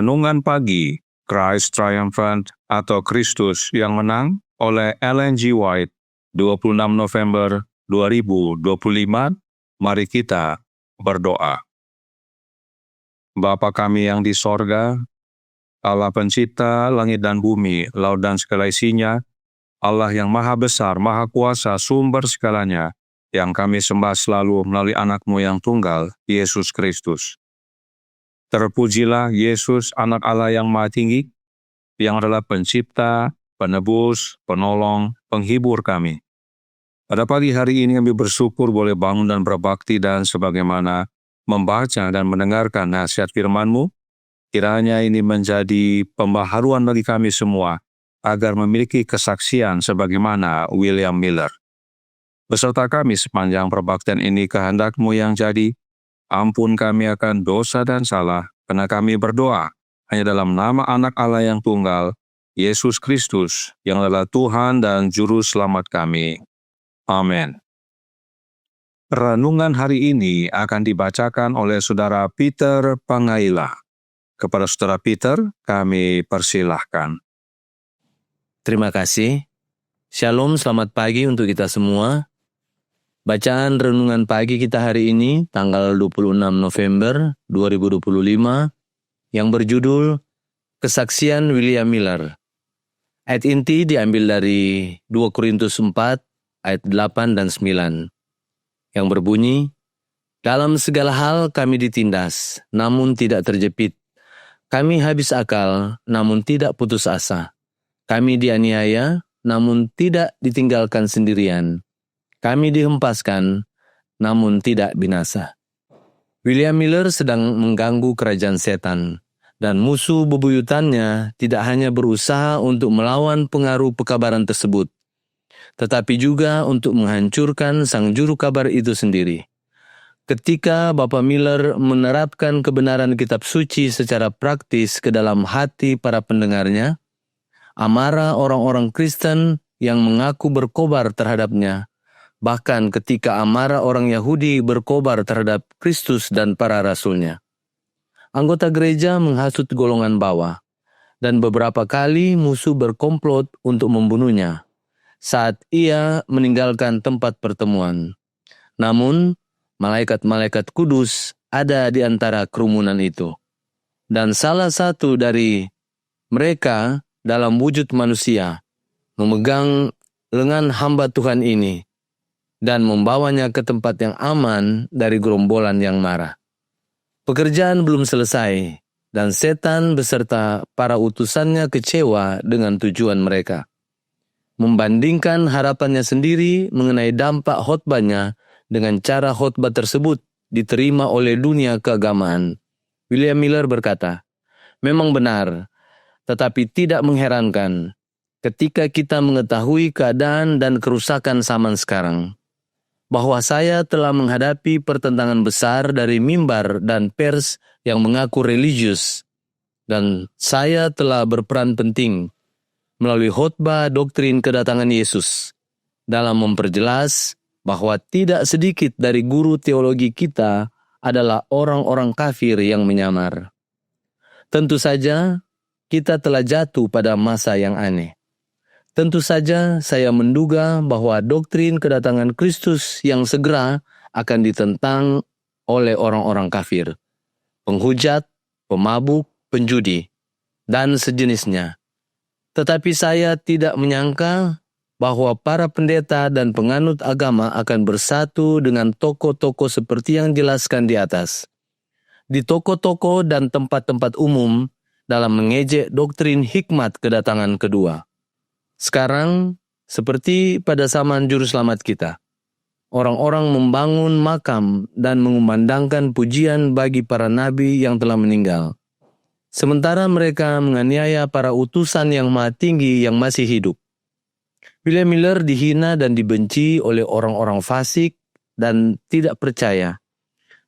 Renungan Pagi, Christ Triumphant atau Kristus yang Menang oleh Ellen G. White, 26 November 2025. Mari kita berdoa. Bapa kami yang di sorga, Allah pencipta langit dan bumi, laut dan segala isinya, Allah yang maha besar, maha kuasa, sumber segalanya, yang kami sembah selalu melalui anak-Mu yang tunggal, Yesus Kristus. Terpujilah Yesus, anak Allah yang maha tinggi, yang adalah pencipta, penebus, penolong, penghibur kami. Pada pagi hari ini kami bersyukur boleh bangun dan berbakti dan sebagaimana membaca dan mendengarkan nasihat firman-Mu, kiranya ini menjadi pembaharuan bagi kami semua, agar memiliki kesaksian sebagaimana William Miller. Beserta kami sepanjang perbaktian ini kehendak-Mu yang jadi, ampun kami akan dosa dan salah, karena kami berdoa hanya dalam nama anak Allah yang tunggal, Yesus Kristus, yang adalah Tuhan dan Juru Selamat kami. Amin. Renungan hari ini akan dibacakan oleh Saudara Peter Pangaila. Kepada Saudara Peter, kami persilahkan. Terima kasih. Shalom, selamat pagi untuk kita semua. Bacaan renungan pagi kita hari ini, tanggal 26 November 2025, yang berjudul Kesaksian William Miller. Ayat inti diambil dari 2 Korintus 4, ayat 8 dan 9, yang berbunyi, "Dalam segala hal kami ditindas, namun tidak terjepit. Kami habis akal, namun tidak putus asa. Kami dianiaya, namun tidak ditinggalkan sendirian. Kami dihempaskan, namun tidak binasa." William Miller sedang mengganggu kerajaan setan, dan musuh bebuyutannya tidak hanya berusaha untuk melawan pengaruh pekabaran tersebut, tetapi juga untuk menghancurkan sang juru kabar itu sendiri. Ketika Bapak Miller menerapkan kebenaran kitab suci secara praktis ke dalam hati para pendengarnya, amarah orang-orang Kristen yang mengaku berkobar terhadapnya, bahkan ketika amarah orang Yahudi berkobar terhadap Kristus dan para rasulnya. Anggota gereja menghasut golongan bawah, dan beberapa kali musuh berkomplot untuk membunuhnya saat ia meninggalkan tempat pertemuan. Namun, malaikat-malaikat kudus ada di antara kerumunan itu. Dan salah satu dari mereka dalam wujud manusia memegang lengan hamba Tuhan ini dan membawanya ke tempat yang aman dari gerombolan yang marah. Pekerjaan belum selesai, dan setan beserta para utusannya kecewa dengan tujuan mereka. Membandingkan harapannya sendiri mengenai dampak khotbahnya dengan cara khotbah tersebut diterima oleh dunia keagamaan, William Miller berkata, "Memang benar, tetapi tidak mengherankan ketika kita mengetahui keadaan dan kerusakan zaman sekarang, bahwa saya telah menghadapi pertentangan besar dari mimbar dan pers yang mengaku religius, dan saya telah berperan penting melalui khotbah doktrin kedatangan Yesus dalam memperjelas bahwa tidak sedikit dari guru teologi kita adalah orang-orang kafir yang menyamar. Tentu saja kita telah jatuh pada masa yang aneh. Tentu saja saya menduga bahwa doktrin kedatangan Kristus yang segera akan ditentang oleh orang-orang kafir, penghujat, pemabuk, penjudi, dan sejenisnya. Tetapi saya tidak menyangka bahwa para pendeta dan penganut agama akan bersatu dengan tokoh-tokoh seperti yang dijelaskan di atas, di toko-toko dan tempat-tempat umum dalam mengejek doktrin hikmat kedatangan kedua. Sekarang, seperti pada zaman juru selamat kita, orang-orang membangun makam dan mengumandangkan pujian bagi para nabi yang telah meninggal, sementara mereka menganiaya para utusan yang maha tinggi yang masih hidup. William Miller dihina dan dibenci oleh orang-orang fasik dan tidak percaya,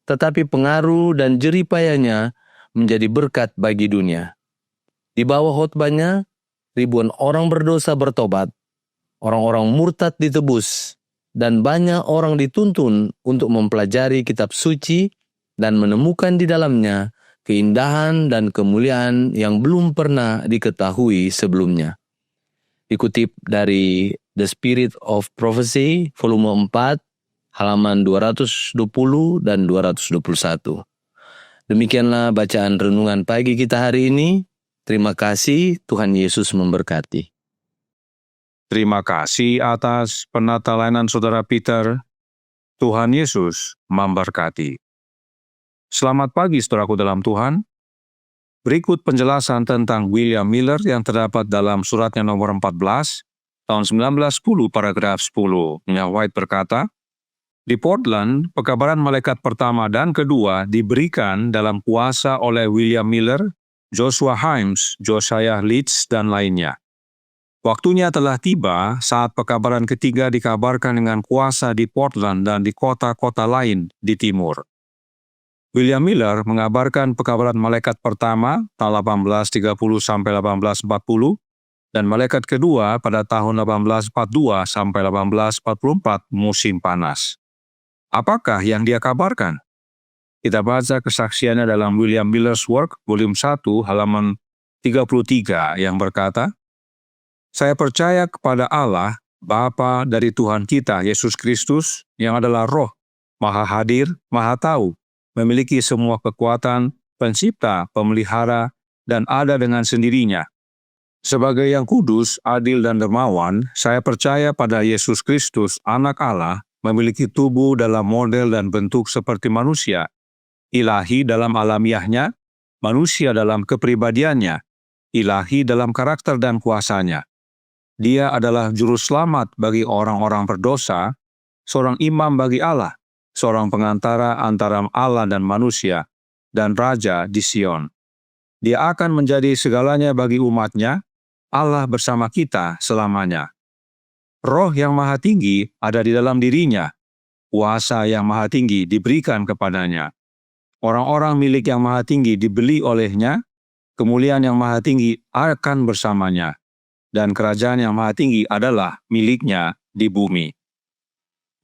tetapi pengaruh dan jeripayanya menjadi berkat bagi dunia. Di bawah khotbahnya, ribuan orang berdosa bertobat, orang-orang murtad ditebus, dan banyak orang dituntun untuk mempelajari kitab suci dan menemukan di dalamnya keindahan dan kemuliaan yang belum pernah diketahui sebelumnya. Dikutip dari The Spirit of Prophecy, volume 4, halaman 220 dan 221. Demikianlah bacaan renungan pagi kita hari ini. Terima kasih, Tuhan Yesus memberkati. Terima kasih atas penata layanan Saudara Peter. Tuhan Yesus memberkati. Selamat pagi saudaraku dalam Tuhan. Berikut penjelasan tentang William Miller yang terdapat dalam suratnya nomor 14, tahun 1910 paragraf 10. Nyonya White berkata, di Portland, pekabaran malaikat pertama dan kedua diberikan dalam kuasa oleh William Miller, Joshua Himes, Josiah Leeds, dan lainnya. Waktunya telah tiba saat pekabaran ketiga dikabarkan dengan kuasa di Portland dan di kota-kota lain di timur. William Miller mengabarkan pekabaran malaikat pertama tahun 1830 sampai 1840 dan malaikat kedua pada tahun 1842 sampai 1844 musim panas. Apakah yang dia kabarkan? Kita baca kesaksiannya dalam William Miller's Work, volume 1, halaman 33 yang berkata, saya percaya kepada Allah, Bapa dari Tuhan kita, Yesus Kristus, yang adalah Roh, Maha Hadir, Maha Tahu, memiliki semua kekuatan, pencipta, pemelihara, dan ada dengan sendirinya. Sebagai yang kudus, adil, dan dermawan, saya percaya pada Yesus Kristus, Anak Allah, memiliki tubuh dalam model dan bentuk seperti manusia, ilahi dalam alamiahnya, manusia dalam kepribadiannya, ilahi dalam karakter dan kuasanya. Dia adalah juru selamat bagi orang-orang berdosa, seorang imam bagi Allah, seorang pengantara antara Allah dan manusia, dan Raja di Sion. Dia akan menjadi segalanya bagi umatnya, Allah bersama kita selamanya. Roh yang maha tinggi ada di dalam dirinya, kuasa yang maha tinggi diberikan kepadanya. Orang-orang milik yang maha tinggi dibeli olehnya, kemuliaan yang maha tinggi akan bersamanya. Dan kerajaan yang maha tinggi adalah miliknya di bumi.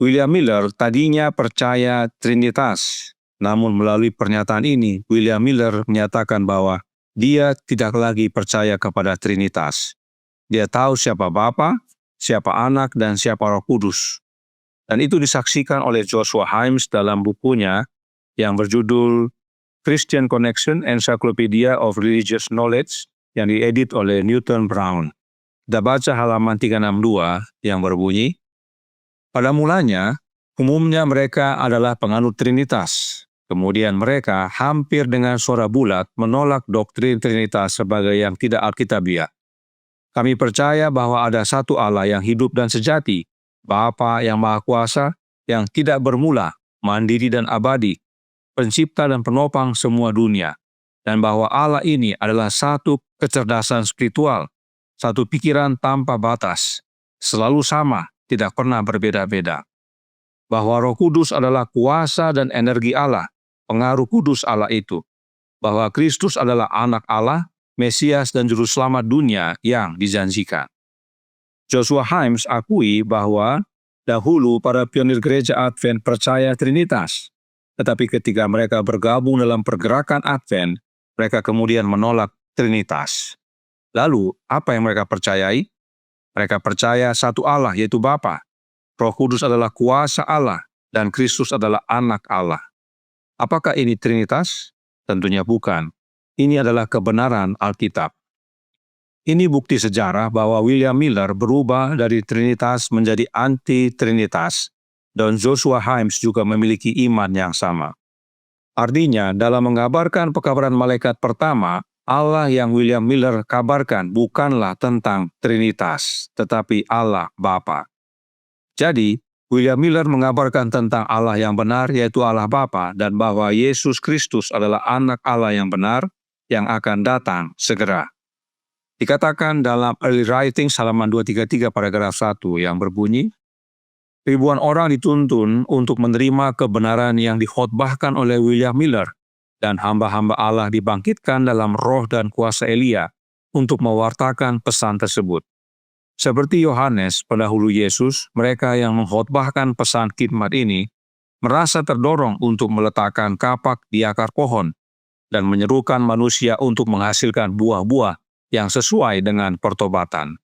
William Miller tadinya percaya Trinitas, namun melalui pernyataan ini, William Miller menyatakan bahwa dia tidak lagi percaya kepada Trinitas. Dia tahu siapa Bapa, siapa Anak, dan siapa Roh Kudus. Dan itu disaksikan oleh Joshua Himes dalam bukunya yang berjudul Christian Connection, Encyclopedia of Religious Knowledge, yang diedit oleh Newton Brown. Kita baca halaman 362 yang berbunyi, pada mulanya, umumnya mereka adalah penganut Trinitas. Kemudian mereka hampir dengan suara bulat menolak doktrin Trinitas sebagai yang tidak alkitabiah. Kami percaya bahwa ada satu Allah yang hidup dan sejati, Bapa yang Maha Kuasa, yang tidak bermula, mandiri dan abadi, pencipta dan penopang semua dunia, dan bahwa Allah ini adalah satu kecerdasan spiritual, satu pikiran tanpa batas, selalu sama, tidak pernah berbeda-beda. Bahwa Roh Kudus adalah kuasa dan energi Allah, pengaruh kudus Allah itu. Bahwa Kristus adalah Anak Allah, Mesias dan Juru Selamat dunia yang dijanjikan. Joshua Himes akui bahwa dahulu para pionir gereja Advent percaya Trinitas, tetapi ketika mereka bergabung dalam pergerakan Advent, mereka kemudian menolak Trinitas. Lalu, apa yang mereka percayai? Mereka percaya satu Allah, yaitu Bapa. Roh Kudus adalah kuasa Allah, dan Kristus adalah Anak Allah. Apakah ini Trinitas? Tentunya bukan. Ini adalah kebenaran Alkitab. Ini bukti sejarah bahwa William Miller berubah dari Trinitas menjadi anti-Trinitas, dan Joshua Himes juga memiliki iman yang sama. Artinya, dalam mengabarkan pekabaran malaikat pertama, Allah yang William Miller kabarkan bukanlah tentang Trinitas, tetapi Allah Bapa. Jadi, William Miller mengabarkan tentang Allah yang benar, yaitu Allah Bapa, dan bahwa Yesus Kristus adalah Anak Allah yang benar, yang akan datang segera. Dikatakan dalam Early Writings halaman 233 paragraf 1 yang berbunyi, ribuan orang dituntun untuk menerima kebenaran yang dikhotbahkan oleh William Miller, dan hamba-hamba Allah dibangkitkan dalam roh dan kuasa Elia untuk mewartakan pesan tersebut. Seperti Yohanes, pendahulu Yesus, mereka yang mengkhotbahkan pesan khidmat ini merasa terdorong untuk meletakkan kapak di akar pohon dan menyerukan manusia untuk menghasilkan buah-buah yang sesuai dengan pertobatan.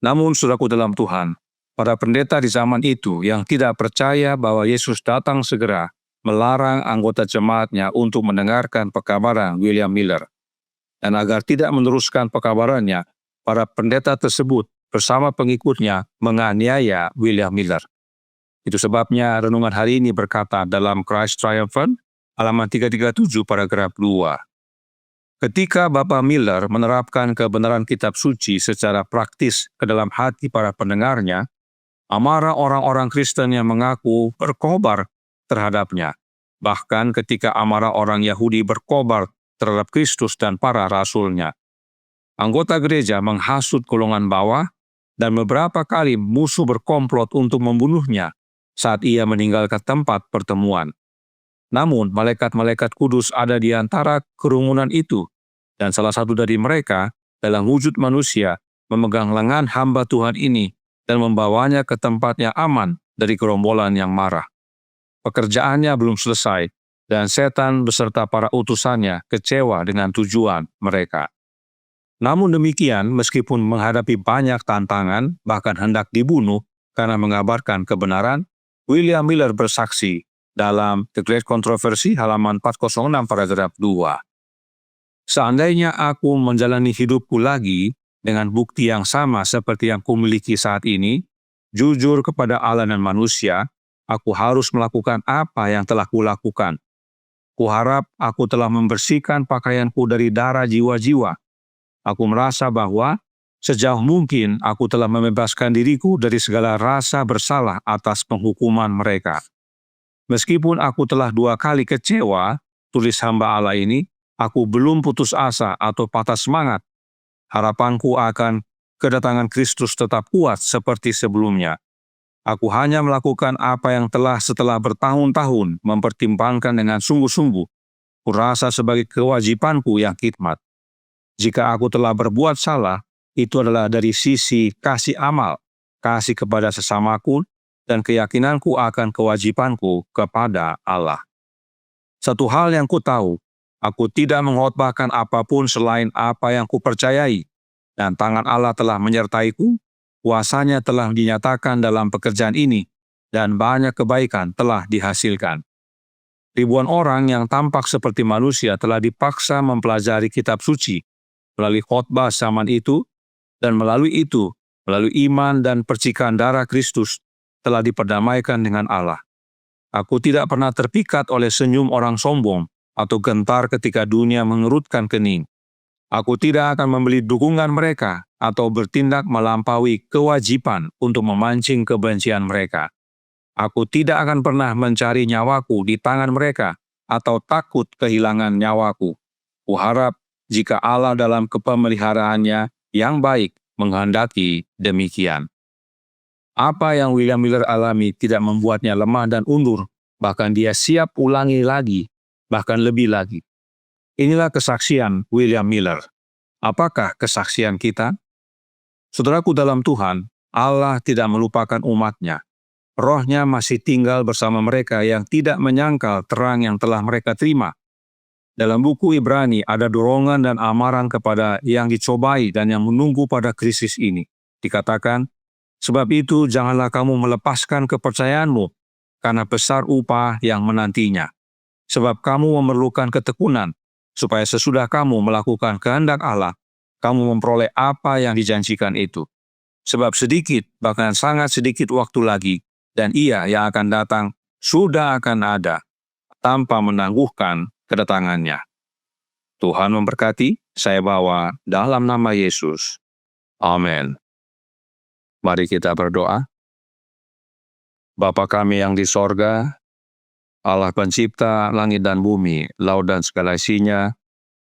Namun, saudaraku dalam Tuhan, para pendeta di zaman itu yang tidak percaya bahwa Yesus datang segera melarang anggota jemaatnya untuk mendengarkan pekabaran William Miller. Dan agar tidak meneruskan pekabarannya, para pendeta tersebut bersama pengikutnya menganiaya William Miller. Itu sebabnya renungan hari ini berkata dalam Christ Triumphant, halaman 337 paragraf 2. Ketika Bapak Miller menerapkan kebenaran kitab suci secara praktis ke dalam hati para pendengarnya, amarah orang-orang Kristen yang mengaku berkobar terhadapnya. Bahkan ketika amarah orang Yahudi berkobar terhadap Kristus dan para rasulnya. Anggota gereja menghasut golongan bawah dan beberapa kali musuh berkomplot untuk membunuhnya saat ia meninggalkan tempat pertemuan. Namun, malaikat-malaikat kudus ada di antara kerumunan itu, dan salah satu dari mereka dalam wujud manusia memegang lengan hamba Tuhan ini dan membawanya ke tempatnya aman dari gerombolan yang marah. Pekerjaannya belum selesai, dan setan beserta para utusannya kecewa dengan tujuan mereka. Namun demikian, meskipun menghadapi banyak tantangan, bahkan hendak dibunuh karena mengabarkan kebenaran, William Miller bersaksi dalam The Great Controversy halaman 406 paragraf 2. Seandainya aku menjalani hidupku lagi dengan bukti yang sama seperti yang kumiliki saat ini, jujur kepada Allah dan manusia, aku harus melakukan apa yang telah kulakukan. Kuharap aku telah membersihkan pakaianku dari darah jiwa-jiwa. Aku merasa bahwa sejauh mungkin aku telah membebaskan diriku dari segala rasa bersalah atas penghukuman mereka. Meskipun aku telah 2 kali kecewa, tulis hamba Allah ini, aku belum putus asa atau patah semangat. Harapanku akan kedatangan Kristus tetap kuat seperti sebelumnya. Aku hanya melakukan apa yang telah setelah bertahun-tahun mempertimbangkan dengan sungguh-sungguh. Kurasa sebagai kewajibanku yang khidmat. Jika aku telah berbuat salah, itu adalah dari sisi kasih amal, kasih kepada sesamaku, dan keyakinanku akan kewajibanku kepada Allah. Satu hal yang ku tahu, aku tidak mengkhotbahkan apapun selain apa yang kupercayai, dan tangan Allah telah menyertaiku, kuasanya telah dinyatakan dalam pekerjaan ini, dan banyak kebaikan telah dihasilkan. Ribuan orang yang tampak seperti manusia telah dipaksa mempelajari kitab suci, melalui khotbah zaman itu, dan melalui iman dan percikan darah Kristus, telah diperdamaikan dengan Allah. Aku tidak pernah terpikat oleh senyum orang sombong atau gentar ketika dunia mengerutkan kening. Aku tidak akan membeli dukungan mereka atau bertindak melampaui kewajiban untuk memancing kebencian mereka. Aku tidak akan pernah mencari nyawaku di tangan mereka atau takut kehilangan nyawaku. Kuharap jika Allah dalam kepemeliharaannya yang baik menghendaki demikian. Apa yang William Miller alami tidak membuatnya lemah dan undur, bahkan dia siap ulangi lagi, bahkan lebih lagi. Inilah kesaksian William Miller. Apakah kesaksian kita? Saudaraku dalam Tuhan, Allah tidak melupakan umat-Nya. Roh-Nya masih tinggal bersama mereka yang tidak menyangkal terang yang telah mereka terima. Dalam buku Ibrani ada dorongan dan amaran kepada yang dicobai dan yang menunggu pada krisis ini. Dikatakan, sebab itu janganlah kamu melepaskan kepercayaanmu, karena besar upah yang menantinya. Sebab kamu memerlukan ketekunan, supaya sesudah kamu melakukan kehendak Allah, kamu memperoleh apa yang dijanjikan itu. Sebab sedikit, bahkan sangat sedikit waktu lagi, dan Ia yang akan datang sudah akan ada, tanpa menangguhkan kedatangannya. Tuhan memberkati, saya bawa dalam nama Yesus. Amin. Mari kita berdoa. Bapa kami yang di sorga, Allah pencipta langit dan bumi, laut dan segala isinya,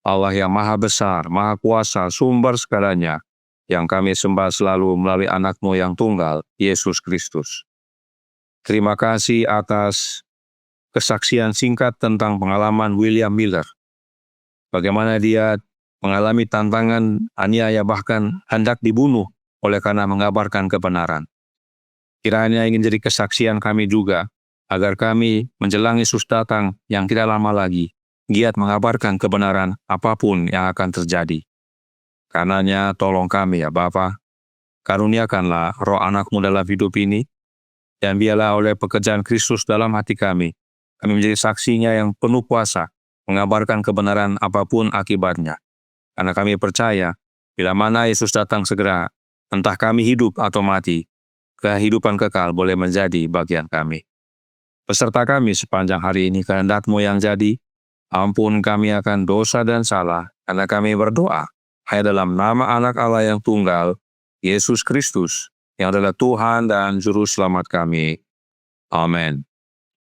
Allah yang maha besar, maha kuasa, sumber segalanya, yang kami sembah selalu melalui anak-Mu yang tunggal, Yesus Kristus. Terima kasih atas kesaksian singkat tentang pengalaman William Miller. Bagaimana dia mengalami tantangan, aniaya, bahkan hendak dibunuh oleh karena mengabarkan kebenaran. Kiranya ingin jadi kesaksian kami juga, agar kami menjelang Yesus datang yang tidak lama lagi, giat mengabarkan kebenaran apapun yang akan terjadi. Karenanya tolong kami ya Bapa, karuniakanlah roh anak-Mu dalam hidup ini, dan biarlah oleh pekerjaan Kristus dalam hati kami menjadi saksinya yang penuh kuasa, mengabarkan kebenaran apapun akibatnya. Karena kami percaya, bila mana Yesus datang segera, entah kami hidup atau mati, kehidupan kekal boleh menjadi bagian kami. Peserta kami sepanjang hari ini kehendak-Mu yang jadi, ampun kami akan dosa dan salah, karena kami berdoa hanya dalam nama Anak Allah yang tunggal, Yesus Kristus, yang adalah Tuhan dan Juru Selamat kami. Amin.